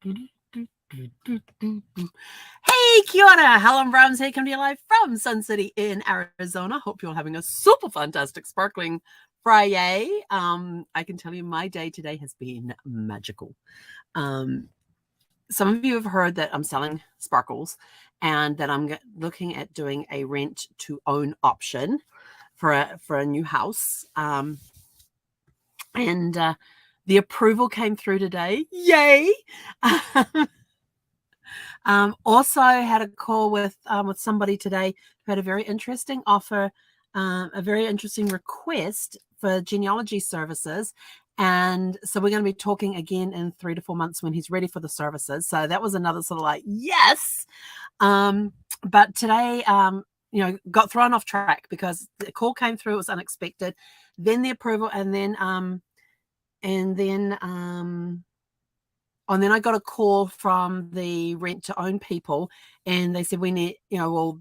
Hey, kia ora. Helen Brown's here, coming to you live from Sun City in Arizona. Hope you're having a super fantastic, sparkling FriYAY. I can tell you my day today has been magical. Some of you have heard that I'm selling sparkles and that I'm looking at doing a rent to own option for a new house. The approval came through today. Yay! Also had a call with somebody today who had a very interesting offer, a very interesting request for genealogy services. And so we're going to be talking again in 3 to 4 months when he's ready for the services. So that was another sort of like, yes. But today, got thrown off track because the call came through. It was unexpected. Then the approval, and then I got a call from the rent to own people, and they said, we need,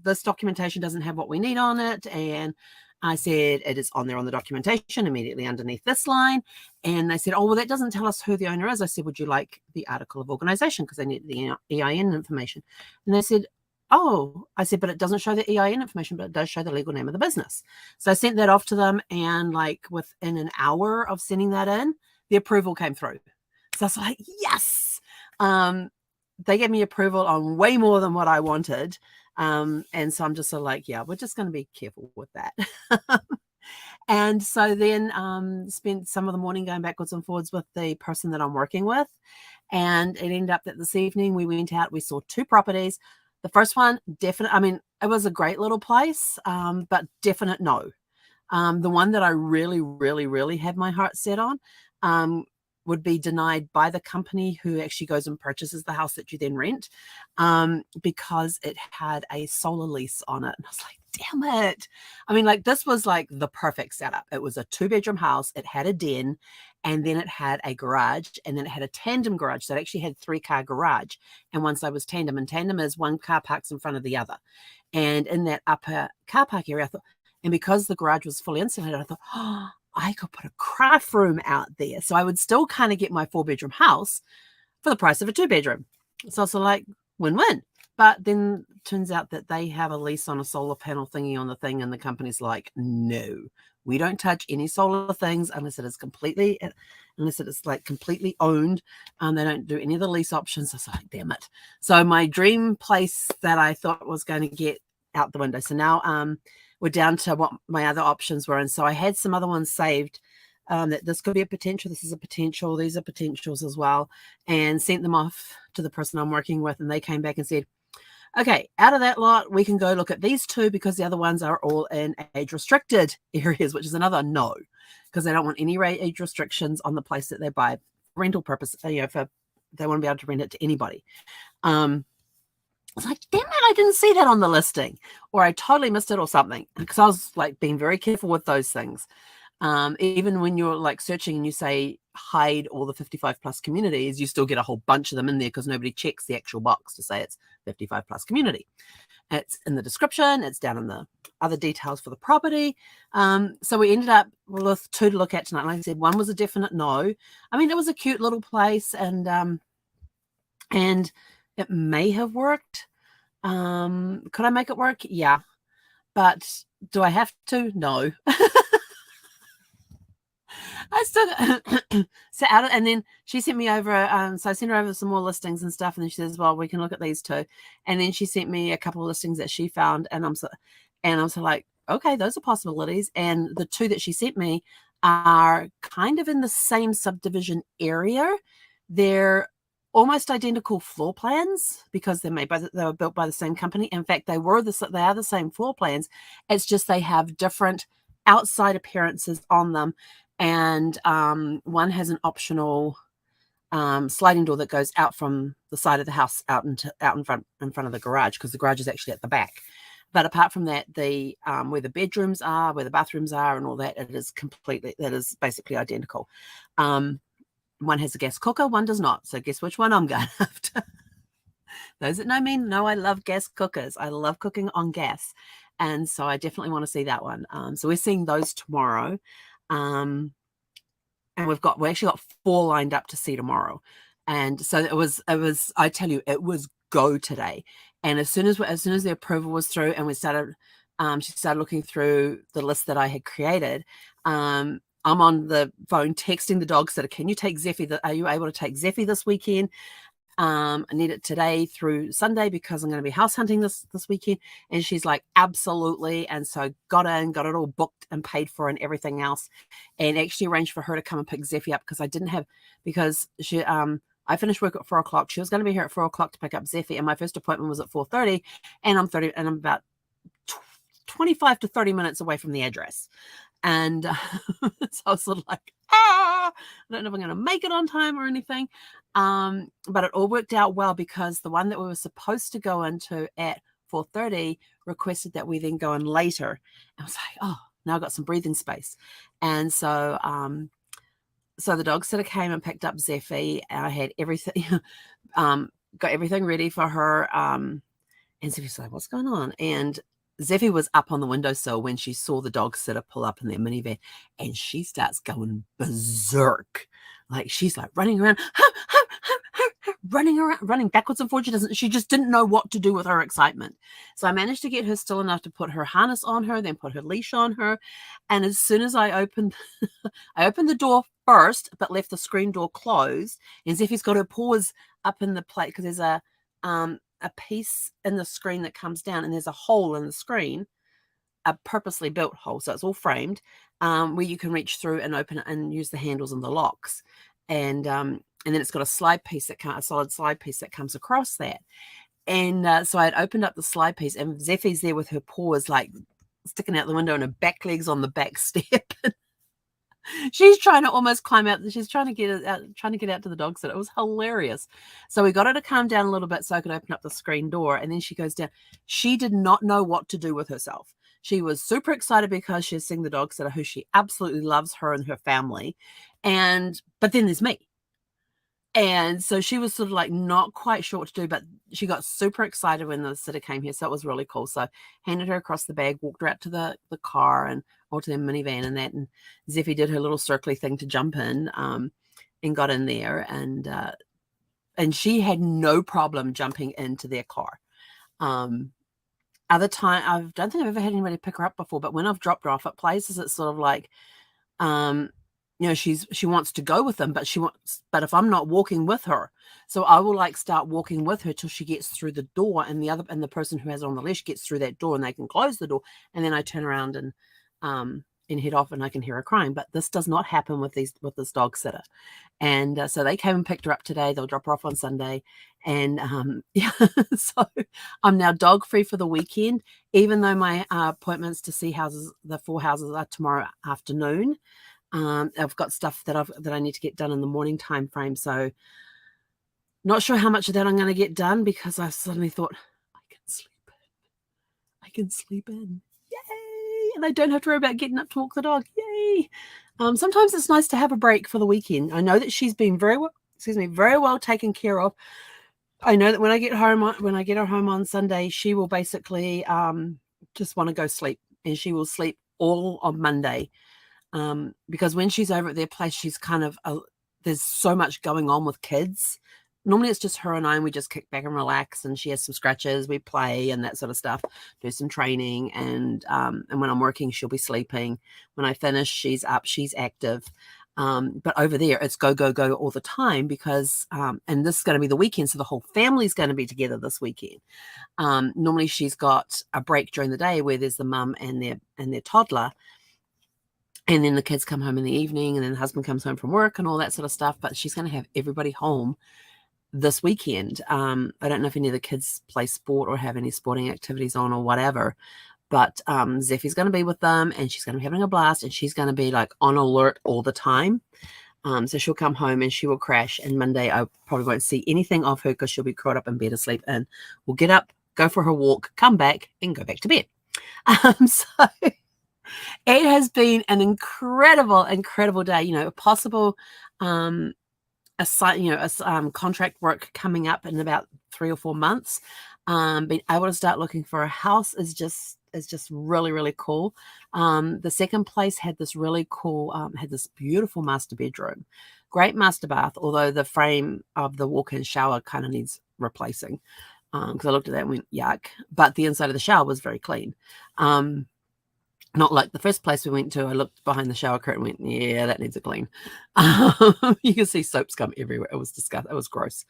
this documentation doesn't have what we need on it. And I said, it is on there on the documentation immediately underneath this line. And they said, oh, well, that doesn't tell us who the owner is. I said, would you like the article of organization? Because they need the EIN information. And they said, oh, I said, but it doesn't show the EIN information, but it does show the legal name of the business. So I sent that off to them, and like within an hour of sending that in, the approval came through. So I was like, yes. They gave me approval on way more than what I wanted. And so I'm just sort of like, yeah, we're just going to be careful with that. And so then spent some of the morning going backwards and forwards with the person that I'm working with. And it ended up that this evening we went out, we saw 2 properties. The first one, definite. I mean, it was a great little place, but definite no. The one that I really, really, really had my heart set on would be denied by the company who actually goes and purchases the house that you then rent, because it had a solar lease on it. And I was like, damn it. I mean, like, this was like the perfect setup. It was a 2-bedroom house. It had a den, and then it had a garage, and then it had a tandem garage. So it actually had 3-car garage. And one side was tandem, and tandem is 1 car parks in front of the other. And in that upper car park area, I thought, and because the garage was fully insulated, I thought, oh, I could put a craft room out there. So I would still kind of get my 4-bedroom house for the price of a 2-bedroom. So it's like win-win. But then turns out that they have a lease on a solar panel thingy on the thing, and the company's like, no, we don't touch any solar things unless it is completely owned. They don't do any of the lease options. So I was like, damn it. So my dream place that I thought was going to get out the window. So now we're down to what my other options were. And so I had some other ones saved, that this could be a potential. This is a potential. These are potentials as well, and sent them off to the person I'm working with. And they came back and said, okay, out of that lot, we can go look at these 2 because the other ones are all in age restricted areas, which is another no, because they don't want any age restrictions on the place that they buy rental purpose. They want to be able to rent it to anybody. I was like, damn it, I didn't see that on the listing, or I totally missed it or something, because I was like being very careful with those things. Even when you're like searching and you say hide all the 55 plus communities, you still get a whole bunch of them in there because nobody checks the actual box to say it's 55 plus community. It's in the description, it's down in the other details for the property. So we ended up with 2 to look at tonight. Like I said, one was a definite no. I mean, it was a cute little place, and it may have worked. Could I make it work? Yeah. But do I have to? No. I still so out of, and then she sent me over. So I sent her over some more listings and stuff, and then she says, "Well, we can look at these 2." And then she sent me a couple of listings that she found, and I'm so like, okay, those are possibilities. And the 2 that she sent me are kind of in the same subdivision area. They're almost identical floor plans because they were built by the same company. In fact, they are the same floor plans. It's just they have different outside appearances on them. And one has an optional sliding door that goes out from the side of the house out in front of the garage, because the garage is actually at the back. But apart from that, the where the bedrooms are, where the bathrooms are, and all that, that is basically identical. One has a gas cooker, one does not. So guess which one I'm going after. Those that know me know I love gas cookers. I love cooking on gas. And so I definitely want to see that one. So we're seeing those tomorrow. And we actually got 4 lined up to see tomorrow. And so it was, I tell you, it was go today. And as soon as the approval was through and we started, she started looking through the list that I had created. I'm on the phone texting the dog sitter, can you take Zeffy? Are you able to take Zeffy this weekend? I need it today through Sunday because I'm going to be house hunting this weekend. And she's like, absolutely. And so got it all booked and paid for and everything else, and actually arranged for her to come and pick Zeffy up because she I finished work at 4 o'clock. She was going to be here at 4 o'clock to pick up Zeffy, and my first appointment was at 4:30, and I'm about 25 to 30 minutes away from the address. And so I was sort of like, I don't know if I'm going to make it on time or anything. But it all worked out well because the one that we were supposed to go into at 4:30 requested that we then go in later. I was like, oh, now I've got some breathing space. And so, so the dog sitter came and picked up Zeffy. I had everything, got everything ready for her. And Zeffy's like, what's going on? And Zeffy was up on the windowsill when she saw the dog sitter pull up in their minivan, and she starts going berserk. Like she's like running around, running backwards and forwards. She just didn't know what to do with her excitement. So I managed to get her still enough to put her harness on her, then put her leash on her. And as soon as I opened, I opened the door first, but left the screen door closed. And Zeffy's got her paws up in the plate because there's a piece in the screen that comes down, and there's a hole in the screen, a purposely built hole, so it's all framed, where you can reach through and open it and use the handles and the locks, and then it's got a solid slide piece that comes across that. And so I had opened up the slide piece, and Zeffy's there with her paws like sticking out the window and her back legs on the back step. She's trying to almost climb out. She's trying to get out to the dog sitter. It was hilarious. So we got her to calm down a little bit so I could open up the screen door, and then she goes down. She did not know what to do with herself. She was super excited because she's seeing the dog sitter, who she absolutely loves, her and her family. But then there's me. And so she was sort of like not quite sure what to do, but she got super excited when the sitter came here. So it was really cool. So handed her across the bag, walked her out to the car or to the minivan and that. And Zeffy did her little circly thing to jump in and got in there. And she had no problem jumping into their car. Other time, I don't think I've ever had anybody pick her up before, but when I've dropped her off at places, it's sort of like, she wants to go with them, but if I'm not walking with her, so I will like start walking with her till she gets through the door, and the person who has her on the leash gets through that door, and they can close the door, and then I turn around and head off, and I can hear her crying. But this does not happen with this dog sitter. And so they came and picked her up today. They'll drop her off on Sunday, and so I'm now dog free for the weekend, even though my appointments to see the 4 houses are tomorrow afternoon. I've got stuff that I need to get done in the morning time frame. So not sure how much of that I'm going to get done, because I suddenly thought, I can sleep in. Yay! And I don't have to worry about getting up to walk the dog. Yay! Sometimes it's nice to have a break for the weekend. I know that she's been very well taken care of. I know that when I get her home on Sunday, she will basically just want to go sleep, and she will sleep all on Monday. Because when she's over at their place, she's kind of, there's so much going on with kids. Normally it's just her and I, and we just kick back and relax, and she has some scratches, we play and that sort of stuff, do some training. And when I'm working, she'll be sleeping. When I finish, she's up, she's active. But over there, it's go, go, go all the time, because, and this is going to be the weekend, so the whole family's going to be together this weekend. Normally she's got a break during the day where there's the mum and their toddler, and then the kids come home in the evening, and then the husband comes home from work and all that sort of stuff. But she's going to have everybody home this weekend. I don't know if any of the kids play sport or have any sporting activities on or whatever, but Zeffy's going to be with them, and she's going to be having a blast, and she's going to be like on alert all the time. So she'll come home and she will crash, and Monday I probably won't see anything of her because she'll be curled up in bed asleep, and we'll get up, go for her walk, come back, and go back to bed. So it has been an incredible day. A possible contract work coming up in about 3 or 4 months. Being able to start looking for a house is just really, really cool. The second place had this really cool, had this beautiful master bedroom. great master bath, although the frame of the walk-in shower kind of needs replacing. Because I looked at that and went, yuck. But the inside of the shower was very clean. Not like the first place we went to, I looked behind the shower curtain and went, yeah, that needs a clean. You can see soap scum everywhere. It was disgusting. It was gross.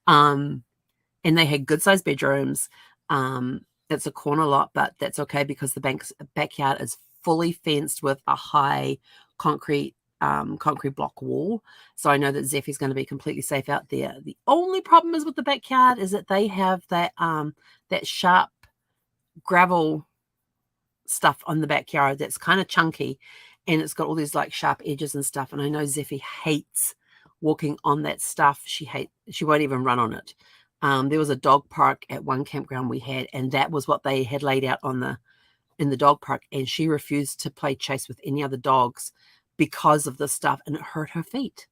And they had good-sized bedrooms. It's a corner lot, but that's okay because the backyard is fully fenced with a high concrete block wall. So I know that Zeffie's going to be completely safe out there. The only problem is with the backyard is that they have that sharp gravel stuff on the backyard that's kind of chunky, and it's got all these like sharp edges and stuff. And I know Zeffie hates walking on that stuff. She won't even run on it. There was a dog park at one campground we had, and that was what they had laid out in the dog park, and she refused to play chase with any other dogs because of this stuff, and it hurt her feet.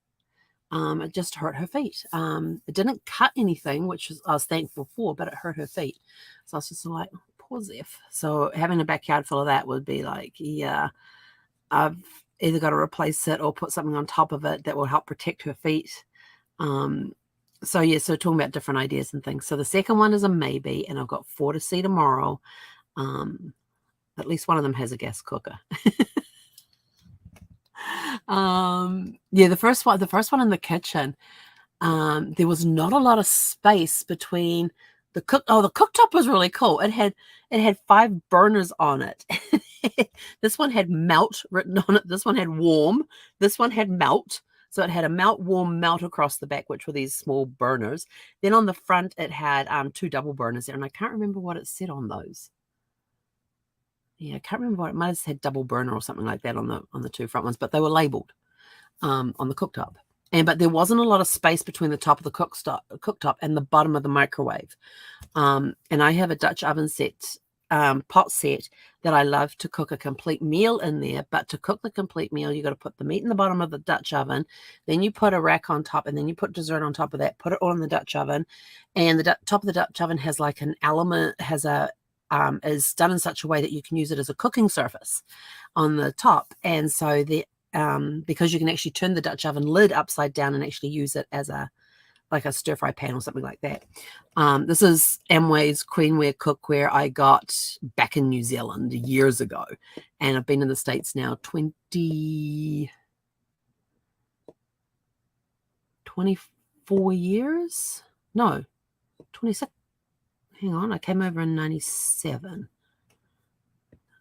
It just hurt her feet. It didn't cut anything, which I was thankful for, but it hurt her feet. So I was just like, poor Zeph. So having a backyard full of that would be like, yeah, I've either got to replace it or put something on top of it that will help protect her feet. So yeah, so talking about different ideas and things. So the second one is a maybe, and I've got 4 to see tomorrow. At least one of them has a gas cooker. Yeah, the first one in the kitchen, there was not a lot of space between the cooktop was really cool. It had 5 burners on it. This one had melt written on it. This one had warm. This one had melt. So it had a melt, warm, melt across the back, which were these small burners. Then on the front, it had 2 double burners there, and I can't remember what it said on those. Yeah, I can't remember what it might have said, double burner or something like that on the 2 front ones, but they were labeled on the cooktop. But there wasn't a lot of space between the top of the cooktop and the bottom of the microwave. And I have a Dutch oven set, pot set that I love to cook a complete meal in there. But to cook the complete meal, you got to put the meat in the bottom of the Dutch oven. Then you put a rack on top, and then you put dessert on top of that. Put it all in the Dutch oven, and the top of the Dutch oven has like an element, is done in such a way that you can use it as a cooking surface on the top. And so because you can actually turn the Dutch oven lid upside down and actually use it as a stir fry pan or something like that. This is Amway's Queenware cookware I got back in New Zealand years ago, and I've been in the States now 24 years. No, 26. Hang on, I came over in 97.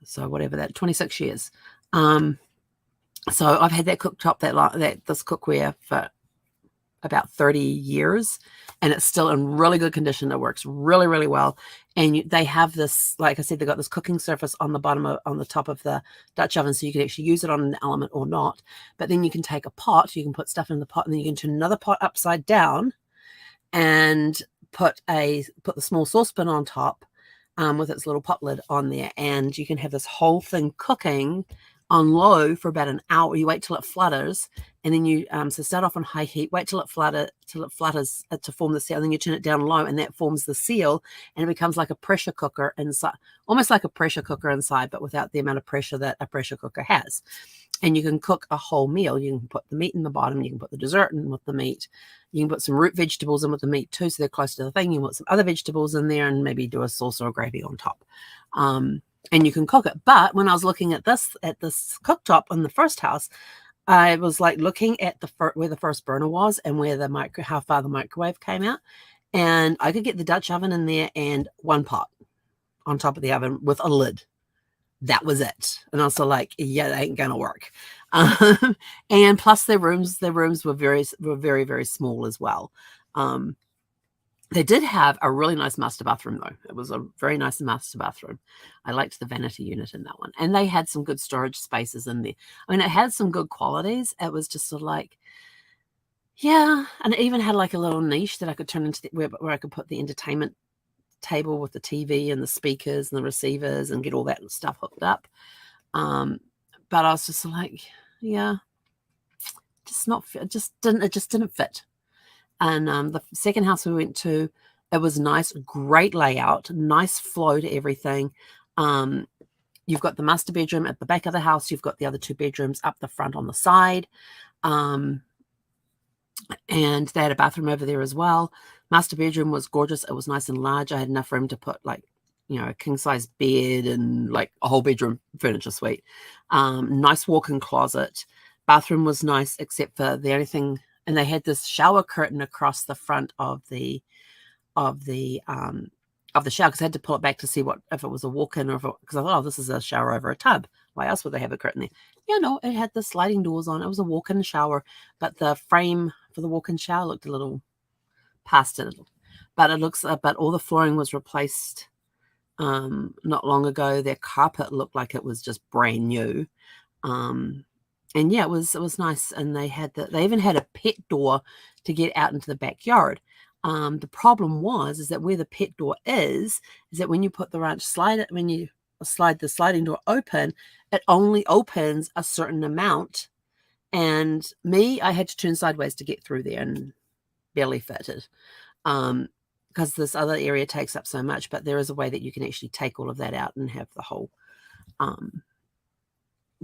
So whatever that, 26 years. So I've had that cooktop, this cookware for about 30 years, and it's still in really good condition. It works really, really well. And they have this, like I said, they've got this cooking surface on the bottom on the top of the Dutch oven, so you can actually use it on an element or not. But then you can take a pot, you can put stuff in the pot, and then you can turn another pot upside down and put the small saucepan on top with its little pot lid on there, and you can have this whole thing cooking on low for about an hour. You wait till it flutters, and then you so start off on high heat, wait till it flutters to form the seal, and then you turn it down low, and that forms the seal, and it becomes like a pressure cooker inside, almost like a pressure cooker inside, but without the amount of pressure that a pressure cooker has. And you can cook a whole meal. You can put the meat in the bottom, you can put the dessert in with the meat, you can put some root vegetables in with the meat too, so they're close to the thing. You can put some other vegetables in there and maybe do a sauce or a gravy on top. And you can cook it. But when I was looking at this cooktop in the first house, I was like looking at where the first burner was and where how far the microwave came out, and I could get the Dutch oven in there and one pot on top of the oven with a lid. That was it. And I was like, yeah, that ain't gonna work. And plus their rooms were very, very small as well. They did have a really nice master bathroom, though. It was a very nice master bathroom. I liked the vanity unit in that one. And they had some good storage spaces in there. I mean, it had some good qualities. It was just sort of like, yeah. And it even had like a little niche that I could turn into where I could put the entertainment table with the TV and the speakers and the receivers and get all that stuff hooked up. But I was just like, yeah, just not fit. It just didn't fit. And the second house we went to, it was nice, great layout, nice flow to everything. You've got the master bedroom at the back of the house. You've got the other 2 bedrooms up the front on the side. And they had a bathroom over there as well. Master bedroom was gorgeous. It was nice and large. I had enough room to put like, a king size bed and like a whole bedroom furniture suite. Nice walk-in closet. Bathroom was nice, except for the only thing, and they had this shower curtain across the front of the shower, because I had to pull it back to see if it was a walk-in, or because I thought, oh, this is a shower over a tub. Why else would they have a curtain there? Yeah, no, it had the sliding doors on. It was a walk-in shower, but the frame for the walk-in shower looked a little past it. But but all the flooring was replaced not long ago. Their carpet looked like it was just brand new. And yeah, it was nice. And they even had a pet door to get out into the backyard. The problem is that where the pet door is that when you put the ranch when you slide the sliding door open, it only opens a certain amount. And I had to turn sideways to get through there and barely fitted. Because this other area takes up so much, but there is a way that you can actually take all of that out and have the whole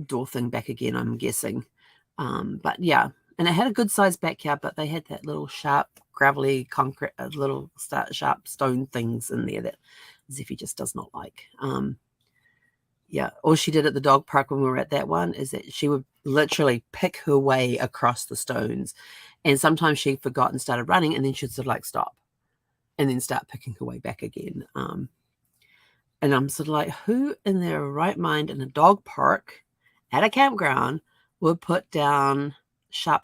door thing back again, I'm guessing. But yeah, and it had a good sized backyard, but they had that little sharp, gravelly concrete, little sharp stone things in there that Zeffie just does not like. Yeah, all she did at the dog park when we were at that one is that she would literally pick her way across the stones. And sometimes she forgot and started running, and then she'd sort of like stop and then start picking her way back again. And I'm sort of like, who in their right mind in a dog park at a campground would put down sharp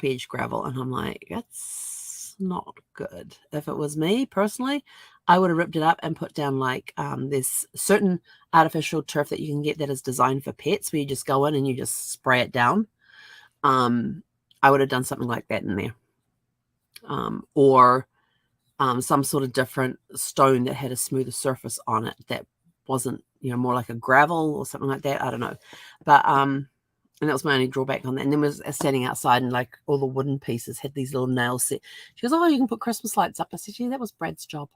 edge gravel? And I'm like, that's not good. If it was me personally, I would have ripped it up and put down like there's certain artificial turf that you can get that is designed for pets, where you just go in and you just spray it down. I would have done something like that in there. Or some sort of different stone that had a smoother surface on it that wasn't, more like a gravel or something like that. I don't know. But and that was my only drawback on that. And then was standing outside, and like all the wooden pieces had these little nails set. She goes, oh, you can put Christmas lights up. I said, gee, that was Brad's job.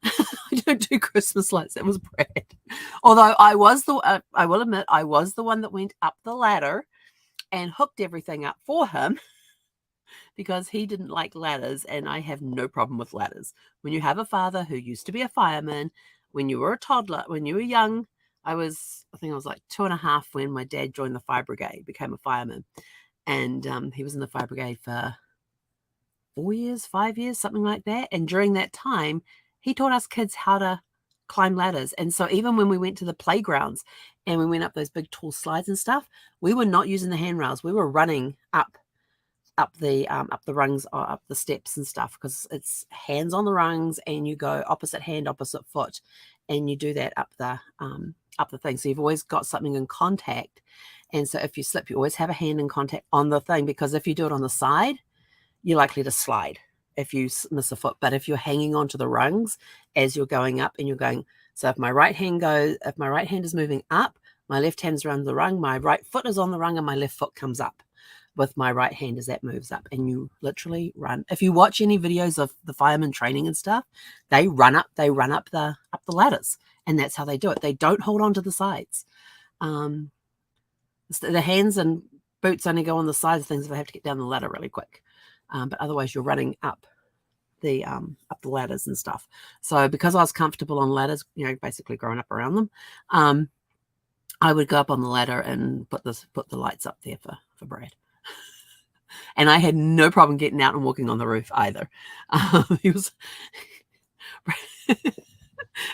I don't do Christmas lights. That was Brad. Although I will admit, I was the one that went up the ladder and hooked everything up for him, because he didn't like ladders, and I have no problem with ladders. When you have a father who used to be a fireman, when you were a toddler, when you were young, I think I was like 2.5 when my dad joined the fire brigade, became a fireman. And he was in the fire brigade for 4 years, 5 years, something like that. And during that time, he taught us kids how to climb ladders. And so even when we went to the playgrounds and we went up those big tall slides and stuff, we were not using the handrails. We were running up the rungs, or up the steps and stuff, because it's hands on the rungs and you go opposite hand, opposite foot, and you do that up the thing. So you've always got something in contact. And so if you slip, you always have a hand in contact on the thing, because if you do it on the side, you're likely to slide if you miss a foot. But if you're hanging onto the rungs as you're going up and you're going, so if my right hand is moving up, my left hand's around the rung, my right foot is on the rung, and my left foot comes up with my right hand as that moves up. And you literally run. If you watch any videos of the firemen training and stuff, they run up the ladders, and that's how they do it. They don't hold on to the sides. The hands and boots only go on the sides of things if they have to get down the ladder really quick. But otherwise you're running up the ladders and stuff. So because I was comfortable on ladders, basically growing up around them, I would go up on the ladder and put the lights up there for Brad. And I had no problem getting out and walking on the roof either. It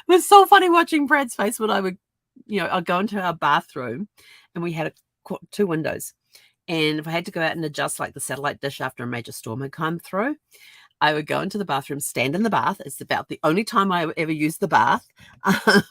was so funny watching Brad's face when I would, I'd go into our bathroom, and we had 2 windows. And if I had to go out and adjust like the satellite dish after a major storm had come through, I would go into the bathroom, stand in the bath. It's about the only time I ever used the bath. I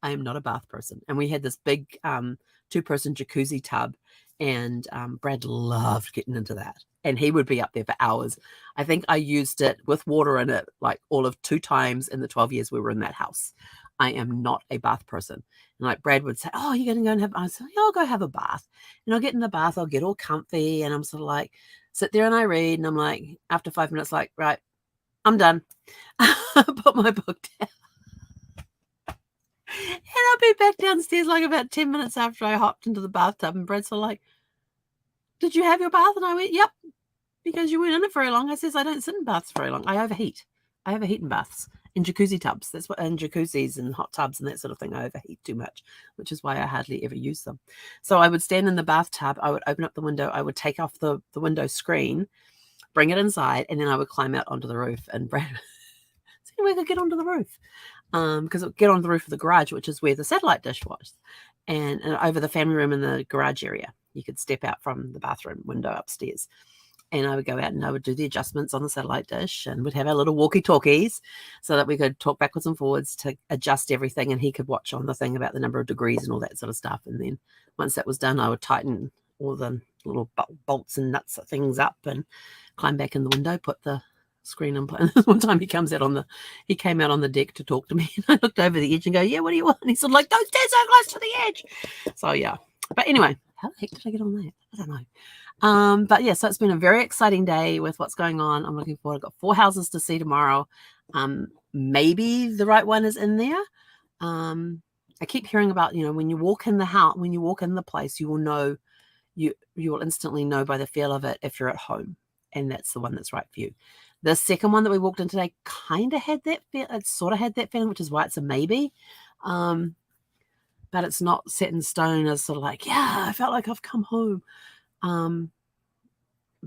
am not a bath person. And we had this big 2-person jacuzzi tub, and Brad loved getting into that. And he would be up there for hours. I think I used it with water in it like all of 2 times in the 12 years we were in that house. I am not a bath person. And like Brad would say, oh, you're going to go and have, I said, yeah, I'll go have a bath. And I'll get in the bath, I'll get all comfy, and I'm sort of like, sit there and I read, and I'm like, after 5 minutes, like, right, I'm done. Put my book down. And I'll be back downstairs like about 10 minutes after I hopped into the bathtub, and Brad's sort of like, did you have your bath? And I went, yep, because you weren't in it very long. I says, I don't sit in baths very long. I overheat. I overheat in baths, in jacuzzi tubs. That's what, in jacuzzis and hot tubs and that sort of thing. I overheat too much, which is why I hardly ever use them. So I would stand in the bathtub. I would open up the window. I would take off the window screen, bring it inside, and then I would climb out onto the roof. And Brad, so anyway, I could get onto the roof. Because it would get onto the roof of the garage, which is where the satellite dish was, and over the family room in the garage area. You could step out from the bathroom window upstairs. And I would go out and I would do the adjustments on the satellite dish, and we'd have our little walkie-talkies so that we could talk backwards and forwards to adjust everything, and he could watch on the thing about the number of degrees and all that sort of stuff. And then once that was done, I would tighten all the little bolts and nuts things up and climb back in the window, put the screen in place. One time he came out on the deck to talk to me, and I looked over the edge and go, yeah, what do you want? And he's sort of like, don't stand so close to the edge. So yeah, but anyway, how the heck did I get on that? I don't know. But yeah, so it's been a very exciting day with what's going on. I'm looking forward. I've got 4 houses to see tomorrow. Maybe the right one is in there. I keep hearing about, when you walk in the house, when you walk in the place, you will know, you will instantly know by the feel of it if you're at home, and that's the one that's right for you. The second one that we walked in today kind of had that feel. It sort of had that feeling, which is why it's a maybe. But it's not set in stone as sort of like, yeah, I felt like I've come home.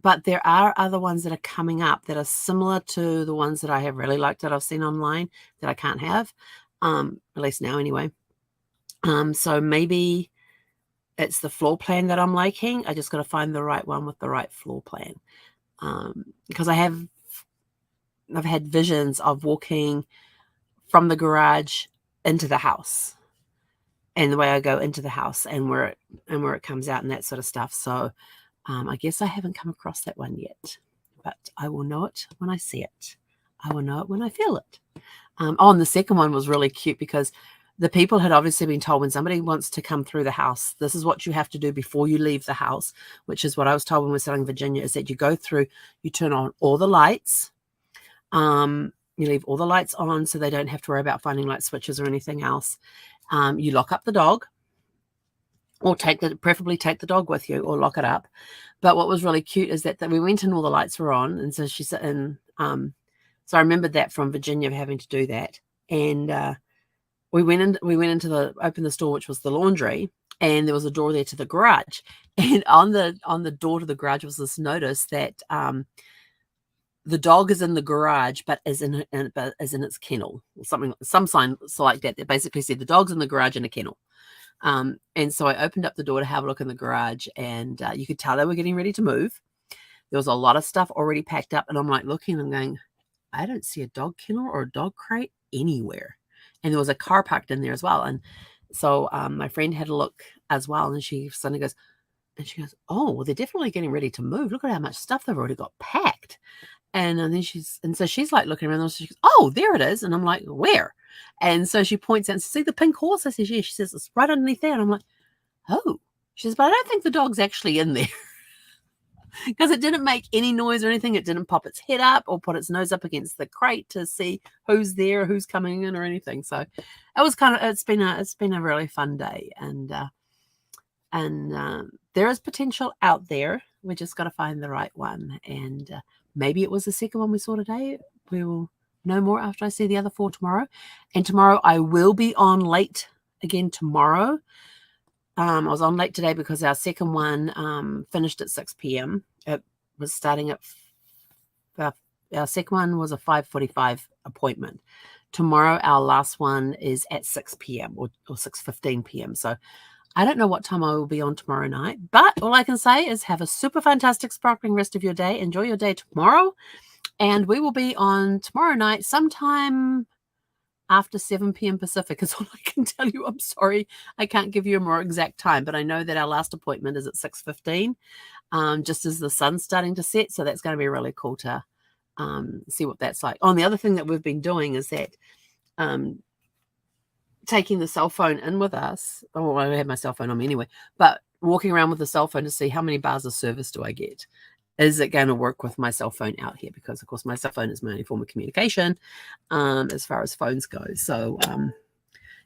But there are other ones that are coming up that are similar to the ones that I have really liked that I've seen online that I can't have, at least now anyway. So maybe it's the floor plan that I'm liking. I just got to find the right one with the right floor plan. Because I've had visions of walking from the garage into the house, and the way I go into the house and where it comes out and that sort of stuff. So I guess I haven't come across that one yet, but I will know it when I see it. I will know it when I feel it. And the second one was really cute because the people had obviously been told when somebody wants to come through the house, this is what you have to do before you leave the house, which is what I was told when we were selling Virginia, is that you go through, you turn on all the lights. You leave all the lights on so they don't have to worry about finding light switches or anything else. You lock up the dog, or preferably take the dog with you, or lock it up. But what was really cute is that we went and all the lights were on, and so she said, and so I remembered that from Virginia having to do that, and we went into opened the store, which was the laundry, and there was a door there to the garage, and on the door to the garage was this notice that the dog is in the garage, but is in its kennel, or some sign like that basically said the dog's in the garage in a kennel. And so I opened up the door to have a look in the garage, and you could tell they were getting ready to move. There was a lot of stuff already packed up, and I'm like looking and going, I don't see a dog kennel or a dog crate anywhere. And there was a car parked in there as well. And so my friend had a look as well, and she suddenly goes, oh, well, they're definitely getting ready to move. Look at how much stuff they've already got packed. And then so she's like looking around, and she goes, oh, there it is. And I'm like, where? And so she points out and says, see the pink horse? I says, yeah. She says, it's right underneath there. And I'm like, oh. She says, but I don't think the dog's actually in there. Because it didn't make any noise or anything. It didn't pop its head up or put its nose up against the crate to see who's there, who's coming in or anything. So it was it's been a really fun day. And there is potential out there. We just got to find the right one. And maybe it was the second one we saw today. We will know more after I see the other 4 tomorrow. And tomorrow I will be on late again tomorrow. I was on late today because our second one finished at 6 p.m. It was starting at our second one was a 5:45 appointment. Tomorrow our last one is at 6 p.m. or 6:15 p.m. So I don't know what time I will be on tomorrow night, but all I can say is have a super fantastic sparkling rest of your day. Enjoy your day tomorrow. And we will be on tomorrow night sometime after 7 p.m. Pacific is all I can tell you. I'm sorry, I can't give you a more exact time, but I know that our last appointment is at 6:15, just as the sun's starting to set. So that's going to be really cool to see what that's like. Oh, and the other thing that we've been doing is that taking the cell phone in with us. Oh, I have my cell phone on me anyway, but walking around with the cell phone to see how many bars of service do I get. Is it going to work with my cell phone out here? Because, of course, my cell phone is my only form of communication as far as phones go. So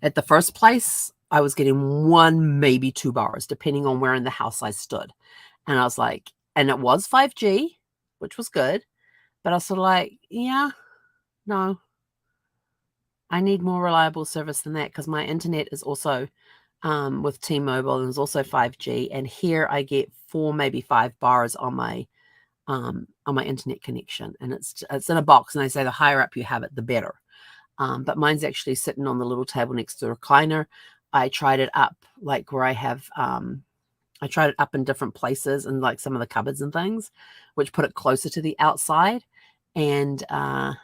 at the first place, I was getting 1, maybe 2 bars, depending on where in the house I stood. And I was like, and it was 5G, which was good. But I was sort of like, yeah, no, I need more reliable service than that, because my internet is also with T-Mobile, and is also 5G. And here I get 4, maybe 5 bars on my internet connection, and it's in a box. And they say the higher up you have it, the better. But mine's actually sitting on the little table next to the recliner. I tried it up, like where I have, I tried it up in different places and like some of the cupboards and things, which put it closer to the outside. And I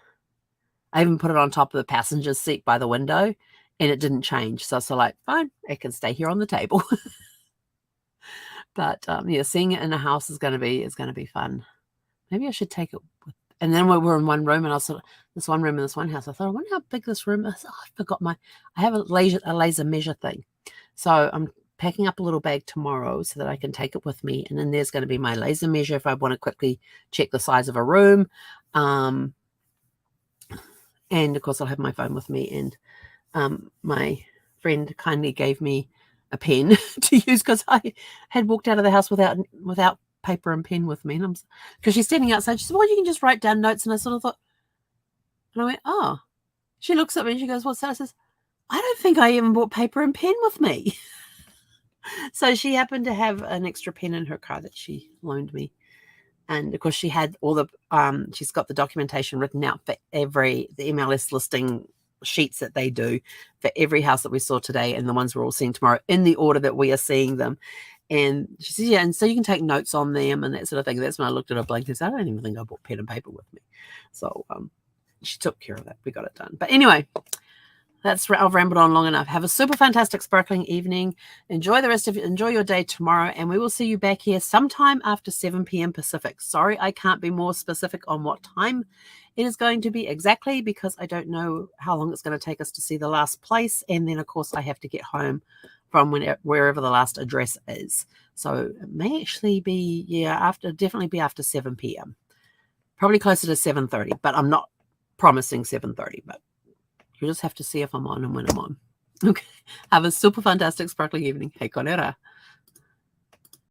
even put it on top of the passenger seat by the window, and it didn't change. So I was like, fine, it can stay here on the table. But yeah, seeing it in a house is going to be fun. Maybe I should take it with. And then we were in one room, and I was sort of, this one room in this one house. I thought, I wonder how big this room is. Oh, I forgot I have a laser measure thing. So I'm packing up a little bag tomorrow so that I can take it with me. And then there's going to be my laser measure if I want to quickly check the size of a room. And of course, I'll have my phone with me. And my friend kindly gave me a pen to use, because I had walked out of the house without paper and pen with me. And because she's standing outside, she said, well, you can just write down notes. And I sort of thought, and I went, oh. She looks at me and she goes, what's that? I says, I don't think I even brought paper and pen with me. So she happened to have an extra pen in her car that she loaned me. And of course she had all the, she's got the documentation written out for the MLS listing sheets that they do for every house that we saw today, and the ones we're all seeing tomorrow, in the order that we are seeing them. And she says, yeah, and so you can take notes on them and that sort of thing. That's when I looked at her blank and said, I don't even think I brought pen and paper with me. So she took care of that. We got it done. But anyway, I've rambled on long enough. Have a super fantastic sparkling evening. Enjoy your day tomorrow, and we will see you back here sometime after 7 p.m. Pacific. Sorry, I can't be more specific on what time it is going to be exactly, because I don't know how long it's going to take us to see the last place. And then of course I have to get home from wherever the last address is. So it may actually be, definitely be after 7 p.m. Probably closer to 7:30, but I'm not promising 7:30, but you'll just have to see if I'm on and when I'm on. Okay. Have a super fantastic sparkling evening. Hei korera.